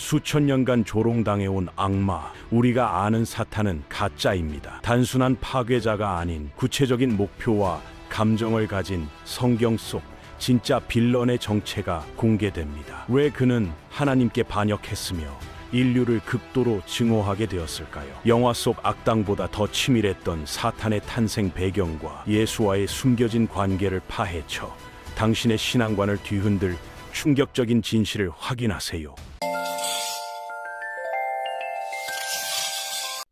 수천 년간 조롱당해온 악마, 우리가 아는 사탄은 가짜입니다. 단순한 파괴자가 아닌 구체적인 목표와 감정을 가진 성경 속 진짜 빌런의 정체가 공개됩니다. 왜 그는 하나님께 반역했으며 인류를 극도로 증오하게 되었을까요? 영화 속 악당보다 더 치밀했던 사탄의 탄생 배경과 예수와의 숨겨진 관계를 파헤쳐 당신의 신앙관을 뒤흔들 충격적인 진실을 확인하세요.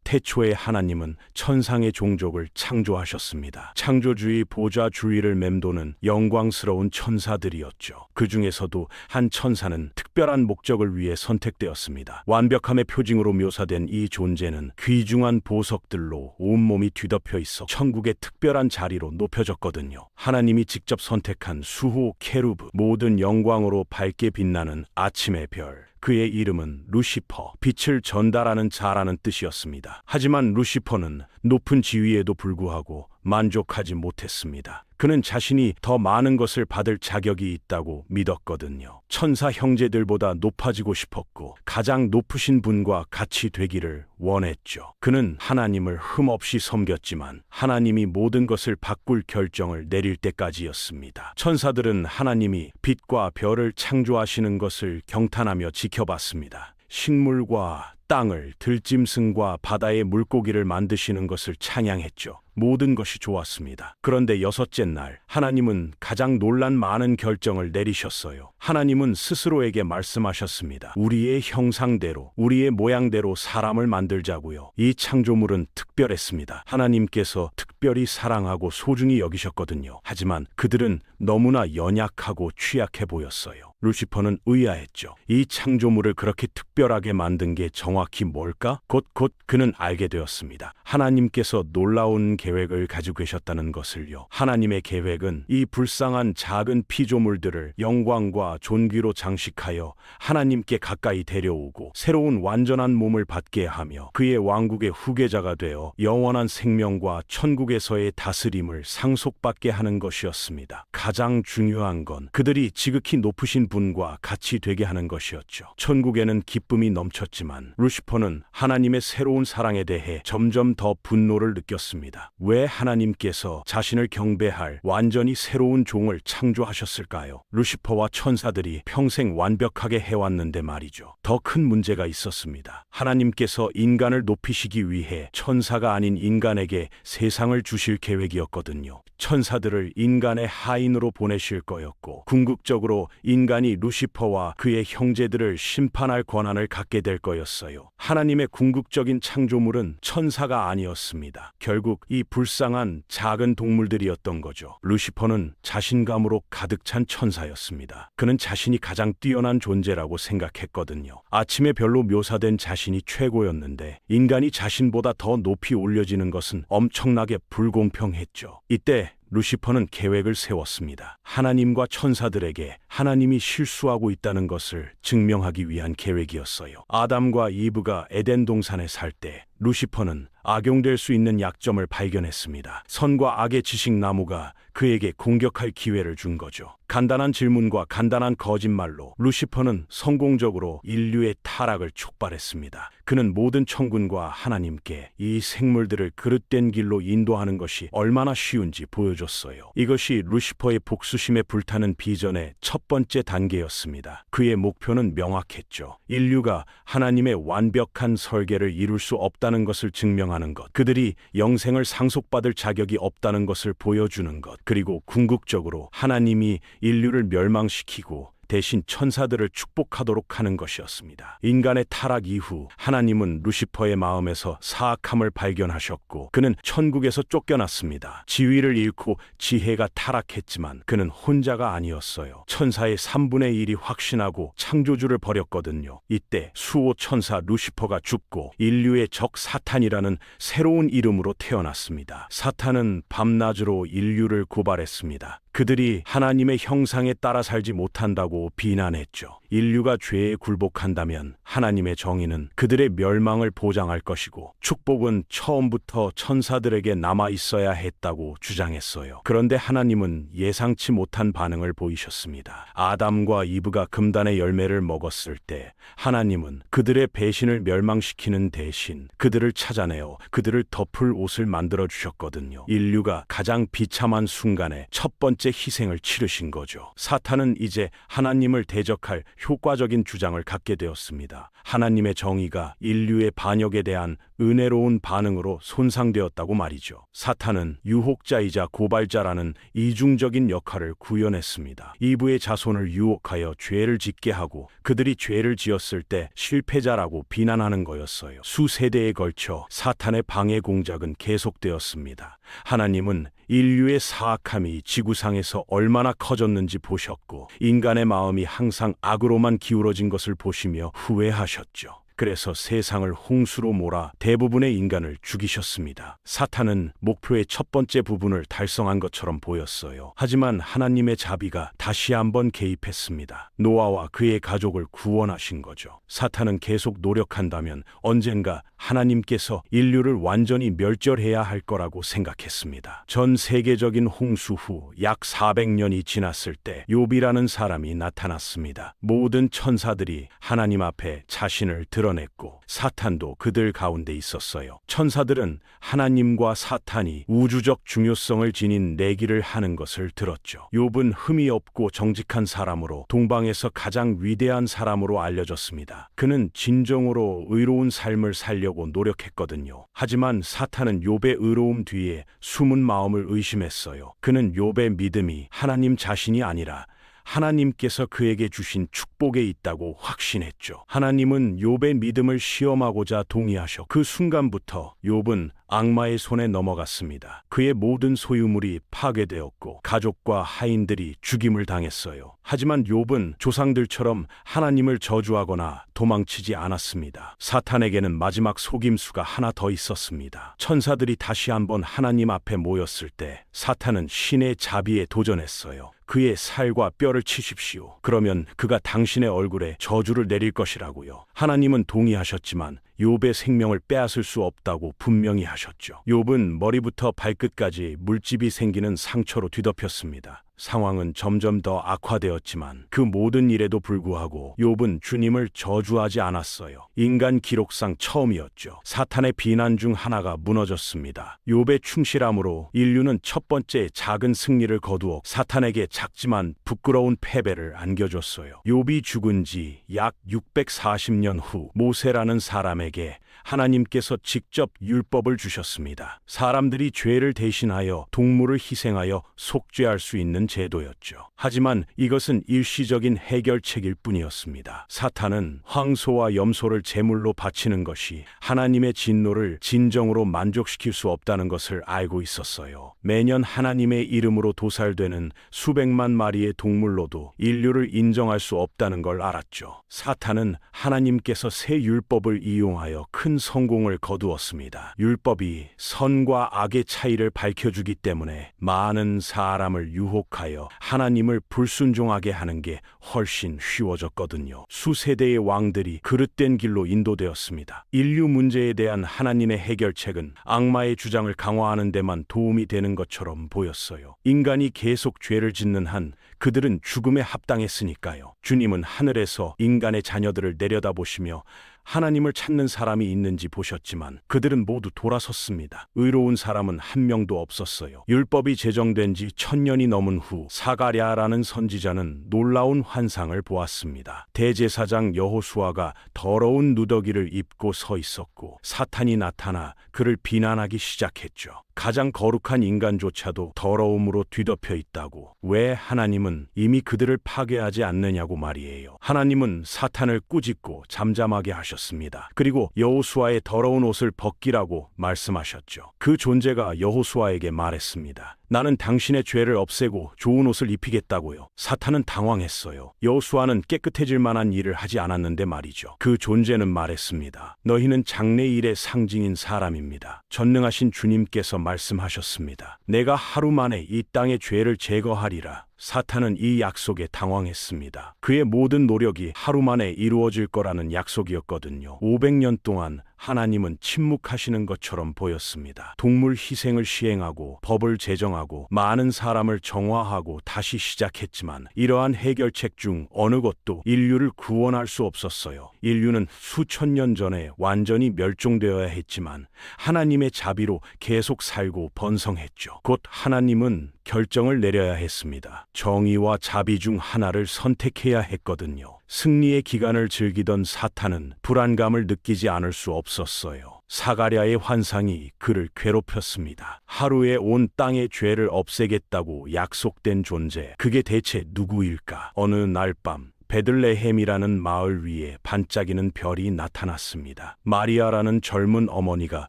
태초에 하나님은 천상의 종족을 창조하셨습니다. 창조주의 보좌 주위를 맴도는 영광스러운 천사들이었죠. 그 중에서도 한 천사는 특별한 목적을 위해 선택되었습니다. 완벽함의 표징으로 묘사된 이 존재는 귀중한 보석들로 온몸이 뒤덮여 있어 천국의 특별한 자리로 높여졌거든요. 하나님이 직접 선택한 수호 케루브, 모든 영광으로 밝게 빛나는 아침의 별. 그의 이름은 루시퍼, 빛을 전달하는 자라는 뜻이었습니다. 하지만 루시퍼는 높은 지위에도 불구하고 만족하지 못했습니다. 그는 자신이 더 많은 것을 받을 자격이 있다고 믿었거든요. 천사 형제들보다 높아지고 싶었고 가장 높으신 분과 같이 되기를 원했죠. 그는 하나님을 흠없이 섬겼지만 하나님이 모든 것을 바꿀 결정을 내릴 때까지였습니다. 천사들은 하나님이 빛과 별을 창조하시는 것을 경탄하며 지켜봤습니다. 식물과 땅을, 들짐승과 바다의 물고기를 만드시는 것을 찬양했죠. 모든 것이 좋았습니다. 그런데 여섯째 날 하나님은 가장 놀란 많은 결정을 내리셨어요. 하나님은 스스로에게 말씀하셨습니다. 우리의 형상대로, 우리의 모양대로 사람을 만들자고요. 이 창조물은 특별했습니다. 하나님께서 특별히 사랑하고 소중히 여기셨거든요. 하지만 그들은 너무나 연약하고 취약해 보였어요. 루시퍼는 의아했죠. 이 창조물을 그렇게 특별하게 만든 게 정확히 뭘까? 곧 그는 알게 되었습니다. 하나님께서 놀라운 계획을 가지고 계셨다는 것을요. 하나님의 계획은 이 불쌍한 작은 피조물들을 영광과 존귀로 장식하여 하나님께 가까이 데려오고 새로운 완전한 몸을 받게 하며 그의 왕국의 후계자가 되어 영원한 생명과 천국에서의 다스림을 상속받게 하는 것이었습니다. 가장 중요한 건 그들이 지극히 높으신 분과 같이 되게 하는 것이었죠. 천국에는 기쁨이 넘쳤지만 루시퍼는 하나님의 새로운 사랑에 대해 점점 더 분노를 느꼈습니다. 왜 하나님께서 자신을 경배할 완전히 새로운 종을 창조하셨을까요? 루시퍼와 천사들이 평생 완벽하게 해왔는데 말이죠. 더 큰 문제가 있었습니다. 하나님께서 인간을 높이시기 위해 천사가 아닌 인간에게 세상을 주실 계획이었거든요. 천사들을 인간의 하인으로 보내실 거였고 궁극적으로 인간이 루시퍼와 그의 형제들을 심판할 권한을 갖게 될 거였어요. 하나님의 궁극적인 창조물은 천사가 아니었습니다. 결국 이 불쌍한 작은 동물들이었던 거죠. 루시퍼는 자신감으로 가득 찬 천사였습니다. 그는 자신이 가장 뛰어난 존재라고 생각했거든요. 아침의 별로 묘사된 자신이 최고였는데 인간이 자신보다 더 높이 올려지는 것은 엄청나게 불공평했죠. 이때 루시퍼는 계획을 세웠습니다. 하나님과 천사들에게 하나님이 실수하고 있다는 것을 증명하기 위한 계획이었어요. 아담과 이브가 에덴 동산에 살 때 루시퍼는 악용될 수 있는 약점을 발견했습니다. 선과 악의 지식 나무가 그에게 공격할 기회를 준 거죠. 간단한 질문과 간단한 거짓말로 루시퍼는 성공적으로 인류의 타락을 촉발했습니다. 그는 모든 천군과 하나님께 이 생물들을 그릇된 길로 인도하는 것이 얼마나 쉬운지 보여줬어요. 이것이 루시퍼의 복수심에 불타는 비전의 첫 번째 단계였습니다. 그의 목표는 명확했죠. 인류가 하나님의 완벽한 설계를 이룰 수 없다는 것을 증명하는 것, 그들이 영생을 상속받을 자격이 없다는 것을 보여주는 것, 그리고 궁극적으로 하나님이 인류를 멸망시키고 대신 천사들을 축복하도록 하는 것이었습니다. 인간의 타락 이후 하나님은 루시퍼의 마음에서 사악함을 발견하셨고 그는 천국에서 쫓겨났습니다. 지위를 잃고 지혜가 타락했지만 그는 혼자가 아니었어요. 천사의 3분의 1이 확신하고 창조주를 버렸거든요. 이때 수호 천사 루시퍼가 죽고 인류의 적 사탄이라는 새로운 이름으로 태어났습니다. 사탄은 밤낮으로 인류를 고발했습니다. 그들이 하나님의 형상에 따라 살지 못한다고 비난했죠. 인류가 죄에 굴복한다면 하나님의 정의는 그들의 멸망을 보장할 것이고 축복은 처음부터 천사들에게 남아 있어야 했다고 주장했어요. 그런데 하나님은 예상치 못한 반응을 보이셨습니다. 아담과 이브가 금단의 열매를 먹었을 때 하나님은 그들의 배신을 멸망시키는 대신 그들을 찾아내어 그들을 덮을 옷을 만들어 주셨거든요. 인류가 가장 비참한 순간에 첫 번째 희생을 치르신 거죠. 사탄은 이제 하나님을 대적할 효과적인 주장을 갖게 되었습니다. 하나님의 정의가 인류의 반역에 대한 은혜로운 반응으로 손상되었다고 말이죠. 사탄은 유혹자이자 고발자라는 이중적인 역할을 구현했습니다. 이브의 자손을 유혹하여 죄를 짓게 하고 그들이 죄를 지었을 때 실패자라고 비난하는 거였어요. 수세대에 걸쳐 사탄의 방해 공작은 계속되었습니다. 하나님은 인류의 사악함이 지구상에서 얼마나 커졌는지 보셨고 인간의 마음이 항상 악으로만 기울어진 것을 보시며 후회하셨죠. 그래서 세상을 홍수로 몰아 대부분의 인간을 죽이셨습니다. 사탄은 목표의 첫 번째 부분을 달성한 것처럼 보였어요. 하지만 하나님의 자비가 다시 한번 개입했습니다. 노아와 그의 가족을 구원하신 거죠. 사탄은 계속 노력한다면 언젠가 하나님께서 인류를 완전히 멸절해야 할 거라고 생각했습니다. 전 세계적인 홍수 후 약 400년이 지났을 때 욥이라는 사람이 나타났습니다. 모든 천사들이 하나님 앞에 자신을 드러냈고 사탄도 그들 가운데 있었어요. 천사들은 하나님과 사탄이 우주적 중요성을 지닌 내기를 하는 것을 들었죠. 욥은 흠이 없고 정직한 사람으로 동방에서 가장 위대한 사람으로 알려졌습니다. 그는 진정으로 의로운 삶을 살려고 노력했거든요. 하지만 사탄은 욥의 의로움 뒤에 숨은 마음을 의심했어요. 그는 욥의 믿음이 하나님 자신이 아니라 하나님께서 그에게 주신 축복에 있다고 확신했죠. 하나님은 욥의 믿음을 시험하고자 동의하셨고 그 순간부터 욥은 악마의 손에 넘어갔습니다. 그의 모든 소유물이 파괴되었고 가족과 하인들이 죽임을 당했어요. 하지만 욥은 조상들처럼 하나님을 저주하거나 도망치지 않았습니다. 사탄에게는 마지막 속임수가 하나 더 있었습니다. 천사들이 다시 한번 하나님 앞에 모였을 때 사탄은 신의 자비에 도전했어요. 그의 살과 뼈를 치십시오. 그러면 그가 당신의 얼굴에 저주를 내릴 것이라고요. 하나님은 동의하셨지만 욥의 생명을 빼앗을 수 없다고 분명히 하셨죠. 욥은 머리부터 발끝까지 물집이 생기는 상처로 뒤덮였습니다. 상황은 점점 더 악화되었지만 그 모든 일에도 불구하고 욥은 주님을 저주하지 않았어요. 인간 기록상 처음이었죠. 사탄의 비난 중 하나가 무너졌습니다. 욥의 충실함으로 인류는 첫 번째 작은 승리를 거두어 사탄에게 작지만 부끄러운 패배를 안겨줬어요. 욥이 죽은 지 약 640년 후 모세라는 사람에게 하나님께서 직접 율법을 주셨습니다. 사람들이 죄를 대신하여 동물을 희생하여 속죄할 수 있는 제도였죠. 하지만 이것은 일시적인 해결책일 뿐이었습니다. 사탄은 황소와 염소를 제물로 바치는 것이 하나님의 진노를 진정으로 만족시킬 수 없다는 것을 알고 있었어요. 매년 하나님의 이름으로 도살되는 수백만 마리의 동물로도 인류를 인정할 수 없다는 걸 알았죠. 사탄은 하나님께서 새 율법을 이용하여 큰 성공을 거두었습니다. 율법이 선과 악의 차이를 밝혀주기 때문에 많은 사람을 유혹하여 하나님을 불순종하게 하는 게 훨씬 쉬워졌거든요. 수세대의 왕들이 그릇된 길로 인도되었습니다. 인류 문제에 대한 하나님의 해결책은 악마의 주장을 강화하는 데만 도움이 되는 것처럼 보였어요. 인간이 계속 죄를 짓는 한 그들은 죽음에 합당했으니까요. 주님은 하늘에서 인간의 자녀들을 내려다보시며 하나님을 찾는 사람이 있는지 보셨지만 그들은 모두 돌아섰습니다. 의로운 사람은 한 명도 없었어요. 율법이 제정된 지 1000년이 넘은 후 사가랴라는 선지자는 놀라운 환상을 보았습니다. 대제사장 여호수아가 더러운 누더기를 입고 서 있었고 사탄이 나타나 그를 비난하기 시작했죠. 가장 거룩한 인간조차도 더러움으로 뒤덮여 있다고. 왜 하나님은 하나님은 이미 그들을 파괴하지 않느냐고 말이에요. 하나님은 사탄을 꾸짖고 잠잠하게 하셨습니다. 그리고 여호수아의 더러운 옷을 벗기라고 말씀하셨죠. 그 존재가 여호수아에게 말했습니다. 나는 당신의 죄를 없애고 좋은 옷을 입히겠다고요. 사탄은 당황했어요. 여호수아는 깨끗해질 만한 일을 하지 않았는데 말이죠. 그 존재는 말했습니다. 너희는 장래일의 상징인 사람입니다. 전능하신 주님께서 말씀하셨습니다. 내가 하루 만에 이 땅의 죄를 제거하리라. 사탄은 이 약속에 당황했습니다. 그의 모든 노력이 하루 만에 이루어질 거라는 약속이었거든요. 500년 동안 하나님은 침묵하시는 것처럼 보였습니다. 동물 희생을 시행하고 법을 제정하고 많은 사람을 정화하고 다시 시작했지만 이러한 해결책 중 어느 것도 인류를 구원할 수 없었어요. 인류는 수천 년 전에 완전히 멸종되어야 했지만 하나님의 자비로 계속 살고 번성했죠. 곧 하나님은 결정을 내려야 했습니다. 정의와 자비 중 하나를 선택해야 했거든요. 승리의 기간을 즐기던 사탄은 불안감을 느끼지 않을 수 없었어요. 사가랴의 환상이 그를 괴롭혔습니다. 하루에 온 땅의 죄를 없애겠다고 약속된 존재, 그게 대체 누구일까? 어느 날 밤 베들레헴이라는 마을 위에 반짝이는 별이 나타났습니다. 마리아라는 젊은 어머니가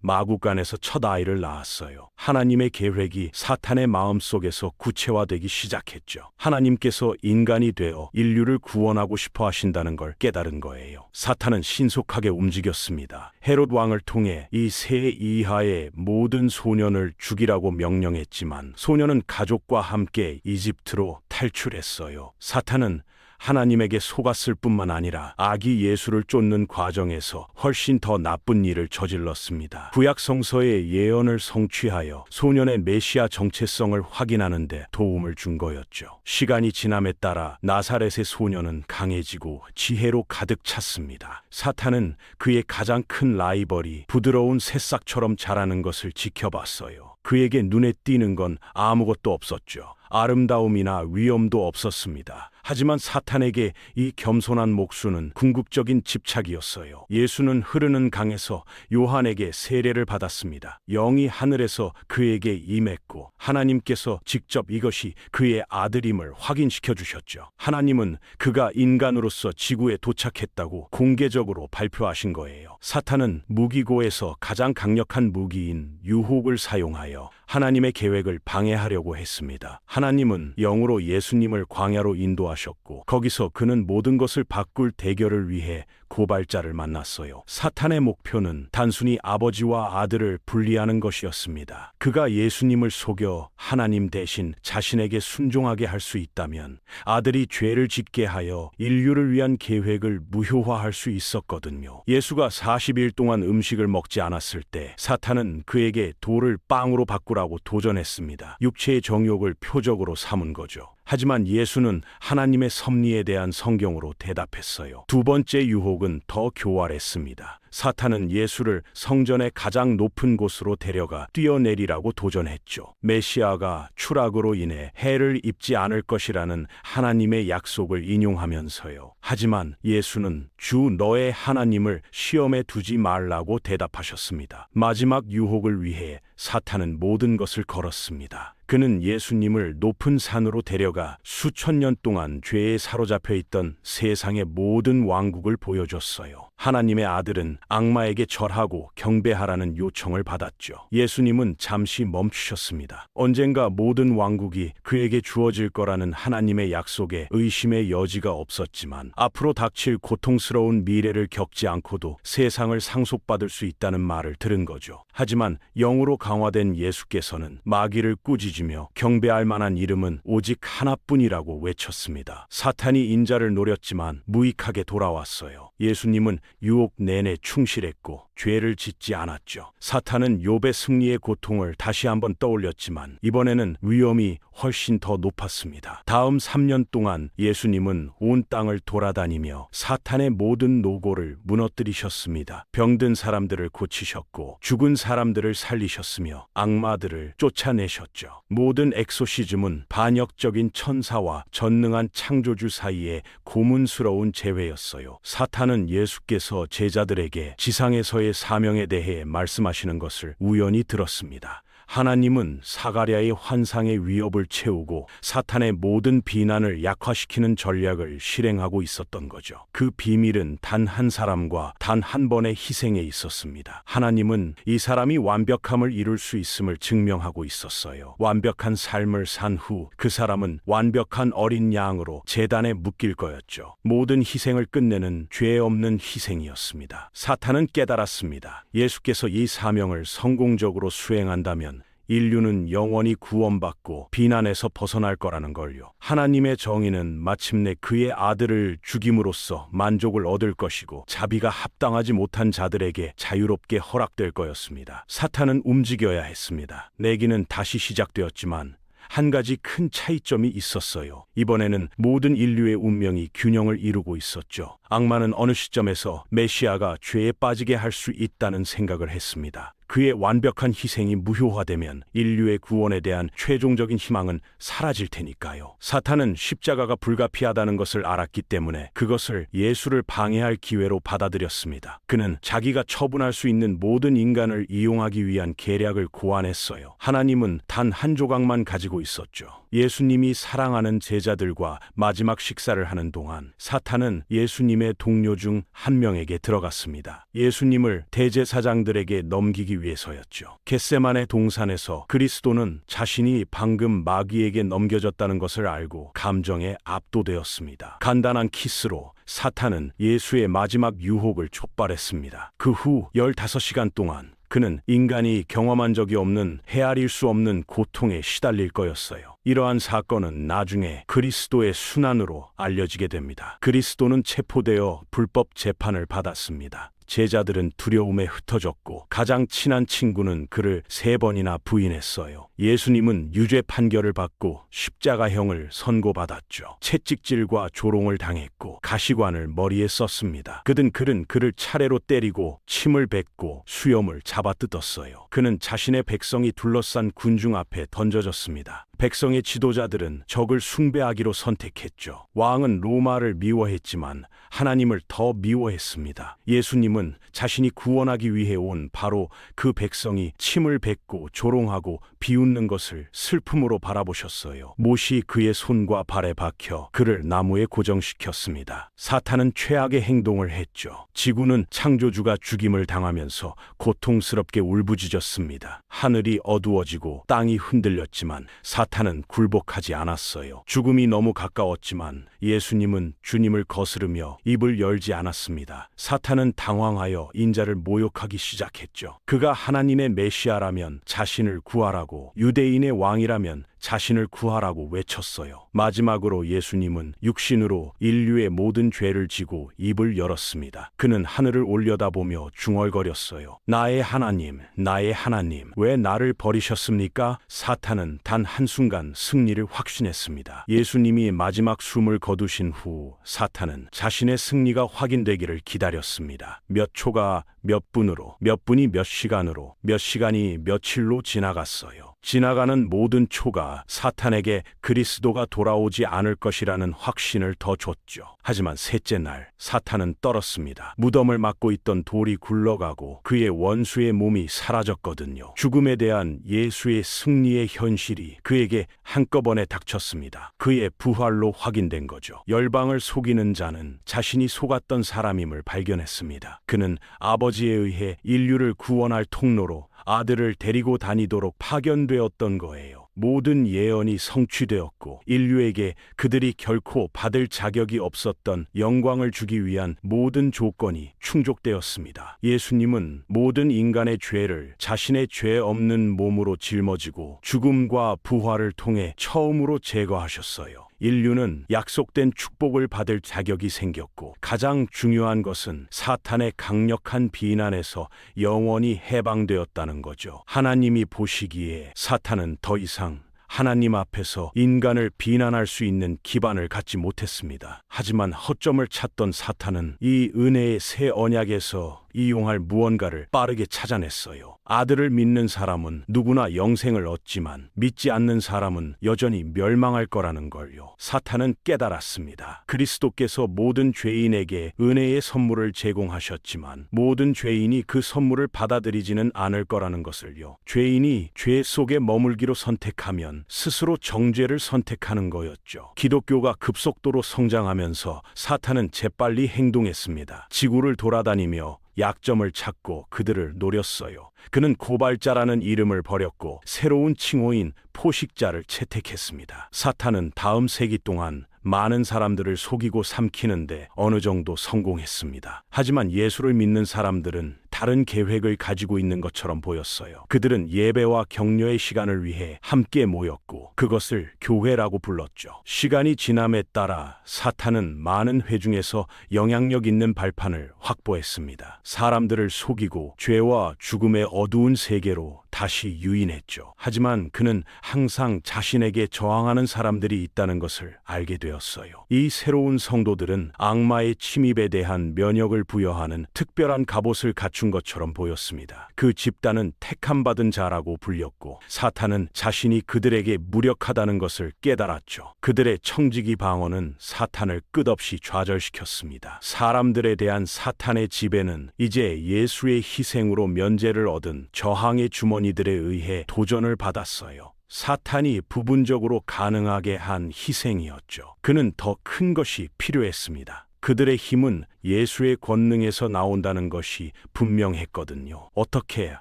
마구간에서 첫 아이를 낳았어요. 하나님의 계획이 사탄의 마음속에서 구체화되기 시작했죠. 하나님께서 인간이 되어 인류를 구원하고 싶어 하신다는 걸 깨달은 거예요. 사탄은 신속하게 움직였습니다. 헤롯 왕을 통해 이 세 이하의 모든 소년을 죽이라고 명령했지만 소년은 가족과 함께 이집트로 탈출했어요. 사탄은 하나님에게 속았을 뿐만 아니라 아기 예수를 쫓는 과정에서 훨씬 더 나쁜 일을 저질렀습니다. 구약 성서의 예언을 성취하여 소년의 메시아 정체성을 확인하는 데 도움을 준 거였죠. 시간이 지남에 따라 나사렛의 소년은 강해지고 지혜로 가득 찼습니다. 사탄은 그의 가장 큰 라이벌이 부드러운 새싹처럼 자라는 것을 지켜봤어요. 그에게 눈에 띄는 건 아무것도 없었죠. 아름다움이나 위엄도 없었습니다. 하지만 사탄에게 이 겸손한 목수는 궁극적인 집착이었어요. 예수는 흐르는 강에서 요한에게 세례를 받았습니다. 영이 하늘에서 그에게 임했고 하나님께서 직접 이것이 그의 아들임을 확인시켜 주셨죠. 하나님은 그가 인간으로서 지구에 도착했다고 공개적으로 발표하신 거예요. 사탄은 무기고에서 가장 강력한 무기인 유혹을 사용하여 하나님의 계획을 방해하려고 했습니다. 하나님은 영으로 예수님을 광야로 인도하셨고 거기서 그는 모든 것을 바꿀 대결을 위해 고발자를 만났어요. 사탄의 목표는 단순히 아버지와 아들을 분리하는 것이었습니다. 그가 예수님을 속여 하나님 대신 자신에게 순종하게 할 수 있다면 아들이 죄를 짓게 하여 인류를 위한 계획을 무효화할 수 있었거든요. 예수가 40일 동안 음식을 먹지 않았을 때 사탄은 그에게 돌을 빵으로 바꾸라고 도전했습니다. 육체의 정욕을 표적으로 삼은 거죠. 하지만 예수는 하나님의 섭리에 대한 성경으로 대답했어요. 두 번째 유혹은 더 교활했습니다. 사탄은 예수를 성전의 가장 높은 곳으로 데려가 뛰어내리라고 도전했죠. 메시아가 추락으로 인해 해를 입지 않을 것이라는 하나님의 약속을 인용하면서요. 하지만 예수는 주 너의 하나님을 시험에 두지 말라고 대답하셨습니다. 마지막 유혹을 위해 사탄은 모든 것을 걸었습니다. 그는 예수님을 높은 산으로 데려가 수천 년 동안 죄에 사로잡혀 있던 세상의 모든 왕국을 보여줬어요. 하나님의 아들은 악마에게 절하고 경배하라는 요청을 받았죠. 예수님은 잠시 멈추셨습니다. 언젠가 모든 왕국이 그에게 주어질 거라는 하나님의 약속에 의심의 여지가 없었지만 앞으로 닥칠 고통스러운 미래를 겪지 않고도 세상을 상속받을 수 있다는 말을 들은 거죠. 하지만 영으로 강화된 예수께서는 마귀를 꾸짖으며 경배할 만한 이름은 오직 하나뿐이라고 외쳤습니다. 사탄이 인자를 노렸지만 무익하게 돌아왔어요. 예수님은 유혹 내내 충실했고 죄를 짓지 않았죠. 사탄은 욥의 승리의 고통을 다시 한번 떠올렸지만 이번에는 위험이 훨씬 더 높았습니다. 다음 3년 동안 예수님은 온 땅을 돌아다니며 사탄의 모든 노고를 무너뜨리셨습니다. 병든 사람들을 고치셨고 죽은 사람들을 살리셨으며 악마들을 쫓아내셨죠. 모든 엑소시즘은 반역적인 천사와 전능한 창조주 사이의 고문스러운 재회였어요. 사탄은 예수께서 제자들에게 지상에서의 사명에 대해 말씀하시는 것을 우연히 들었습니다. 하나님은 사가랴의 환상의 위협을 채우고 사탄의 모든 비난을 약화시키는 전략을 실행하고 있었던 거죠. 그 비밀은 단 한 사람과 단 한 번의 희생에 있었습니다. 하나님은 이 사람이 완벽함을 이룰 수 있음을 증명하고 있었어요. 완벽한 삶을 산 후 그 사람은 완벽한 어린 양으로 제단에 묶일 거였죠. 모든 희생을 끝내는 죄 없는 희생이었습니다. 사탄은 깨달았습니다. 예수께서 이 사명을 성공적으로 수행한다면 인류는 영원히 구원받고 비난에서 벗어날 거라는 걸요. 하나님의 정의는 마침내 그의 아들을 죽임으로써 만족을 얻을 것이고 자비가 합당하지 못한 자들에게 자유롭게 허락될 거였습니다. 사탄은 움직여야 했습니다. 내기는 다시 시작되었지만 한 가지 큰 차이점이 있었어요. 이번에는 모든 인류의 운명이 균형을 이루고 있었죠. 악마는 어느 시점에서 메시아가 죄에 빠지게 할 수 있다는 생각을 했습니다. 그의 완벽한 희생이 무효화되면 인류의 구원에 대한 최종적인 희망은 사라질 테니까요. 사탄은 십자가가 불가피하다는 것을 알았기 때문에 그것을 예수를 방해할 기회로 받아들였습니다. 그는 자기가 처분할 수 있는 모든 인간을 이용하기 위한 계략을 고안했어요. 하나님은 단 한 조각만 가지고 있었죠. 예수님이 사랑하는 제자들과 마지막 식사를 하는 동안 사탄은 예수님의 동료 중 한 명에게 들어갔습니다. 예수님을 대제사장들에게 넘기기 위해서였죠. 겟세마네 동산에서 그리스도는 자신이 방금 마귀에게 넘겨졌다는 것을 알고 감정에 압도되었습니다. 간단한 키스로 사탄은 예수의 마지막 유혹을 촉발했습니다. 그 후 15시간 동안 그는 인간이 경험한 적이 없는 헤아릴 수 없는 고통에 시달릴 거였어요. 이러한 사건은 나중에 그리스도의 순환으로 알려지게 됩니다. 그리스도는 체포되어 불법 재판을 받았습니다. 제자들은 두려움에 흩어졌고 가장 친한 친구는 그를 3번이나 부인했어요. 예수님은 유죄 판결을 받고 십자가형을 선고받았죠. 채찍질과 조롱을 당했고 가시관을 머리에 썼습니다. 그는 그를 차례로 때리고 침을 뱉고 수염을 잡아뜯었어요. 그는 자신의 백성이 둘러싼 군중 앞에 던져졌습니다. 백성의 지도자들은 적을 숭배하기로 선택했죠. 왕은 로마를 미워했지만 하나님을 더 미워했습니다. 예수님은 자신이 구원하기 위해 온 바로 그 백성이 침을 뱉고 조롱하고 비웃는 것을 슬픔으로 바라보셨어요. 못이 그의 손과 발에 박혀 그를 나무에 고정시켰습니다. 사탄은 최악의 행동을 했죠. 지구는 창조주가 죽임을 당하면서 고통스럽게 울부짖었습니다. 하늘이 어두워지고 땅이 흔들렸지만 사탄은 굴복하지 않았어요. 죽음이 너무 가까웠지만 예수님은 주님을 거스르며 입을 열지 않았습니다. 사탄은 당황하여 인자를 모욕하기 시작했죠. 그가 하나님의 메시아라면 자신을 구하라고, 유대인의 왕이라면 자신을 구하라고 외쳤어요. 마지막으로 예수님은 육신으로 인류의 모든 죄를 지고 입을 열었습니다. 그는 하늘을 올려다보며 중얼거렸어요. 나의 하나님, 나의 하나님, 왜 나를 버리셨습니까? 사탄은 단 한순간 승리를 확신했습니다. 예수님이 마지막 숨을 거두신 후 사탄은 자신의 승리가 확인되기를 기다렸습니다. 몇 초가 몇 분으로, 몇 분이 몇 시간으로, 몇 시간이 며칠로 지나갔어요. 지나가는 모든 초가 사탄에게 그리스도가 돌아오지 않을 것이라는 확신을 더 줬죠. 하지만 셋째 날 사탄은 떨었습니다. 무덤을 막고 있던 돌이 굴러가고 그의 원수의 몸이 사라졌거든요. 죽음에 대한 예수의 승리의 현실이 그에게 한꺼번에 닥쳤습니다. 그의 부활로 확인된 거죠. 열방을 속이는 자는 자신이 속았던 사람임을 발견했습니다. 그는 아버지에 의해 인류를 구원할 통로로 아들을 데리고 다니도록 파견되었던 거예요. 모든 예언이 성취되었고 인류에게 그들이 결코 받을 자격이 없었던 영광을 주기 위한 모든 조건이 충족되었습니다. 예수님은 모든 인간의 죄를 자신의 죄 없는 몸으로 짊어지고 죽음과 부활을 통해 처음으로 제거하셨어요. 인류는 약속된 축복을 받을 자격이 생겼고 가장 중요한 것은 사탄의 강력한 비난에서 영원히 해방되었다는 거죠. 하나님이 보시기에 사탄은 더 이상 하나님 앞에서 인간을 비난할 수 있는 기반을 갖지 못했습니다. 하지만 허점을 찾던 사탄은 이 은혜의 새 언약에서 이용할 무언가를 빠르게 찾아냈어요. 아들을 믿는 사람은 누구나 영생을 얻지만 믿지 않는 사람은 여전히 멸망할 거라는 걸요. 사탄은 깨달았습니다. 그리스도께서 모든 죄인에게 은혜의 선물을 제공하셨지만 모든 죄인이 그 선물을 받아들이지는 않을 거라는 것을요. 죄인이 죄 속에 머물기로 선택하면 스스로 정죄를 선택하는 거였죠. 기독교가 급속도로 성장하면서 사탄은 재빨리 행동했습니다. 지구를 돌아다니며 약점을 찾고 그들을 노렸어요. 그는 고발자라는 이름을 버렸고 새로운 칭호인 포식자를 채택했습니다. 사탄은 다음 세기 동안 많은 사람들을 속이고 삼키는데 어느 정도 성공했습니다. 하지만 예수를 믿는 사람들은 다른 계획을 가지고 있는 것처럼 보였어요. 그들은 예배와 격려의 시간을 위해 함께 모였고 그것을 교회라고 불렀죠. 시간이 지남에 따라 사탄은 많은 회중에서 영향력 있는 발판을 확보했습니다. 사람들을 속이고 죄와 죽음의 어두운 세계로 다시 유인했죠. 하지만 그는 항상 자신에게 저항하는 사람들이 있다는 것을 알게 되었어요. 이 새로운 성도들은 악마의 침입에 대한 면역을 부여하는 특별한 갑옷을 갖춘 것처럼 보였습니다. 그 집단은 택함받은 자라고 불렸고 사탄은 자신이 그들에게 무력하다는 것을 깨달았죠. 그들의 청지기 방언은 사탄을 끝없이 좌절시켰습니다. 사람들에 대한 사탄의 지배는 이제 예수의 희생으로 면제를 얻은 저항의 주머니들에 의해 도전을 받았어요. 사탄이 부분적으로 가능하게 한 희생이었죠. 그는 더 큰 것이 필요했습니다. 그들의 힘은 예수의 권능에서 나온다는 것이 분명했거든요. 어떻게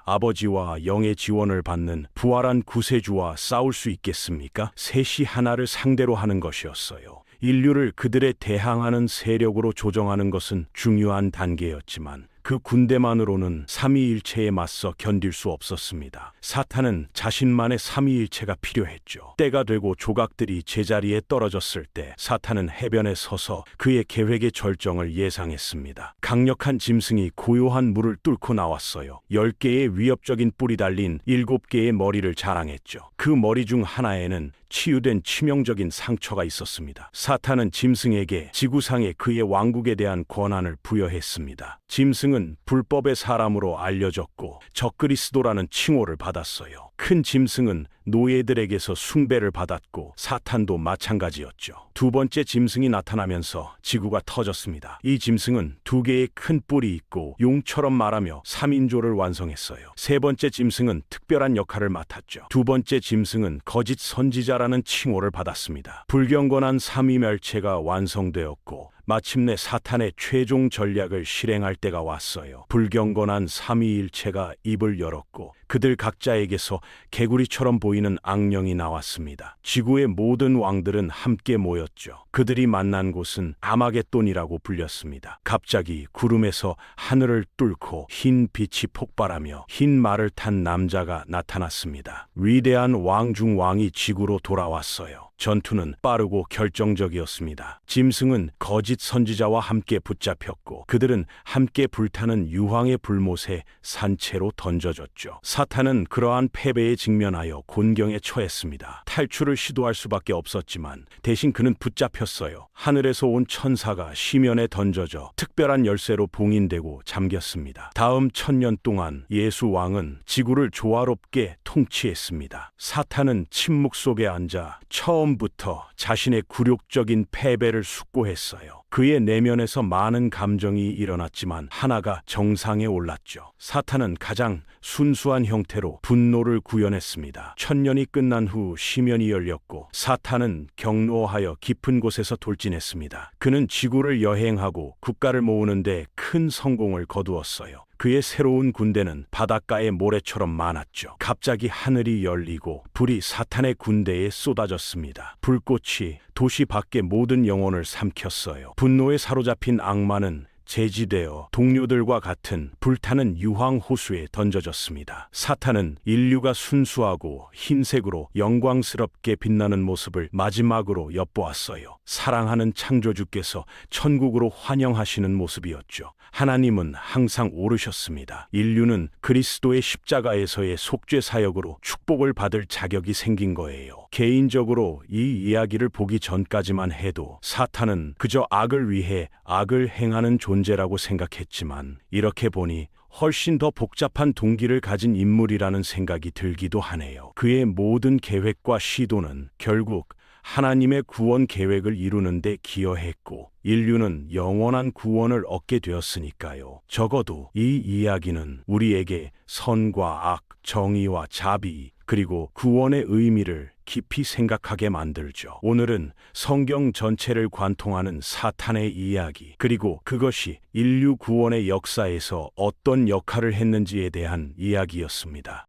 아버지와 영의 지원을 받는 부활한 구세주와 싸울 수 있겠습니까? 셋이 하나를 상대로 하는 것이었어요. 인류를 그들에 대항하는 세력으로 조정하는 것은 중요한 단계였지만 그 군대만으로는 삼위일체에 맞서 견딜 수 없었습니다. 사탄은 자신만의 삼위일체가 필요했죠. 때가 되고 조각들이 제자리에 떨어졌을 때 사탄은 해변에 서서 그의 계획의 절정을 예상했습니다. 강력한 짐승이 고요한 물을 뚫고 나왔어요. 10개의 위협적인 뿔이 달린 7개의 머리를 자랑했죠. 그 머리 중 하나에는 치유된 치명적인 상처가 있었습니다. 사탄은 짐승에게 지구상의 그의 왕국에 대한 권한을 부여했습니다. 짐승은 불법의 사람으로 알려졌고 적그리스도라는 칭호를 받았어요. 큰 짐승은 노예들에게서 숭배를 받았고 사탄도 마찬가지였죠. 두 번째 짐승이 나타나면서 지구가 터졌습니다. 이 짐승은 2개의 큰 뿔이 있고 용처럼 말하며 3인조를 완성했어요. 세 번째 짐승은 특별한 역할을 맡았죠. 두 번째 짐승은 거짓 선지자라는 칭호를 받았습니다. 불경건한 삼위멸체가 완성되었고 마침내 사탄의 최종 전략을 실행할 때가 왔어요. 불경건한 삼위일체가 입을 열었고 그들 각자에게서 개구리처럼 보이는 악령이 나왔습니다. 지구의 모든 왕들은 함께 모였죠. 그들이 만난 곳은 아마겟돈이라고 불렸습니다. 갑자기 구름에서 하늘을 뚫고 흰 빛이 폭발하며 흰 말을 탄 남자가 나타났습니다. 위대한 왕 중 왕이 지구로 돌아왔어요. 전투는 빠르고 결정적이었습니다. 짐승은 거짓 선지자와 함께 붙잡혔고 그들은 함께 불타는 유황의 불못에 산채로 던져졌죠. 사탄은 그러한 패배에 직면하여 곤경에 처했습니다. 탈출을 시도할 수밖에 없었지만 대신 그는 붙잡혔어요. 하늘에서 온 천사가 시면에 던져져 특별한 열쇠로 봉인되고 잠겼습니다. 다음 1000년 동안 예수 왕은 지구를 조화롭게 통치했습니다. 사탄은 침묵 속에 앉아 처음부터 자신의 굴욕적인 패배를 숙고했어요. 그의 내면에서 많은 감정이 일어났지만 하나가 정상에 올랐죠. 사탄은 가장 순수한 형태로 분노를 구현했습니다. 1000년이 끝난 후 시면이 열렸고 사탄은 경로하여 깊은 곳에서 돌진했습니다. 그는 지구를 여행하고 국가를 모으는데 큰 성공을 거두었어요. 그의 새로운 군대는 바닷가의 모래처럼 많았죠. 갑자기 하늘이 열리고 불이 사탄의 군대에 쏟아졌습니다. 불꽃이 도시 밖의 모든 영혼을 삼켰어요. 분노에 사로잡힌 악마는 제지되어 동료들과 같은 불타는 유황 호수에 던져졌습니다. 사탄은 인류가 순수하고 흰색으로 영광스럽게 빛나는 모습을 마지막으로 엿보았어요. 사랑하는 창조주께서 천국으로 환영하시는 모습이었죠. 하나님은 항상 옳으셨습니다. 인류는 그리스도의 십자가에서의 속죄 사역으로 축복을 받을 자격이 생긴 거예요. 개인적으로 이 이야기를 보기 전까지만 해도 사탄은 그저 악을 위해 악을 행하는 존재라고 생각했지만, 이렇게 보니 훨씬 더 복잡한 동기를 가진 인물이라는 생각이 들기도 하네요. 그의 모든 계획과 시도는 결국 하나님의 구원 계획을 이루는 데 기여했고, 인류는 영원한 구원을 얻게 되었으니까요. 적어도 이 이야기는 우리에게 선과 악, 정의와 자비, 그리고 구원의 의미를 깊이 생각하게 만들죠. 오늘은 성경 전체를 관통하는 사탄의 이야기, 그리고 그것이 인류 구원의 역사에서 어떤 역할을 했는지에 대한 이야기였습니다.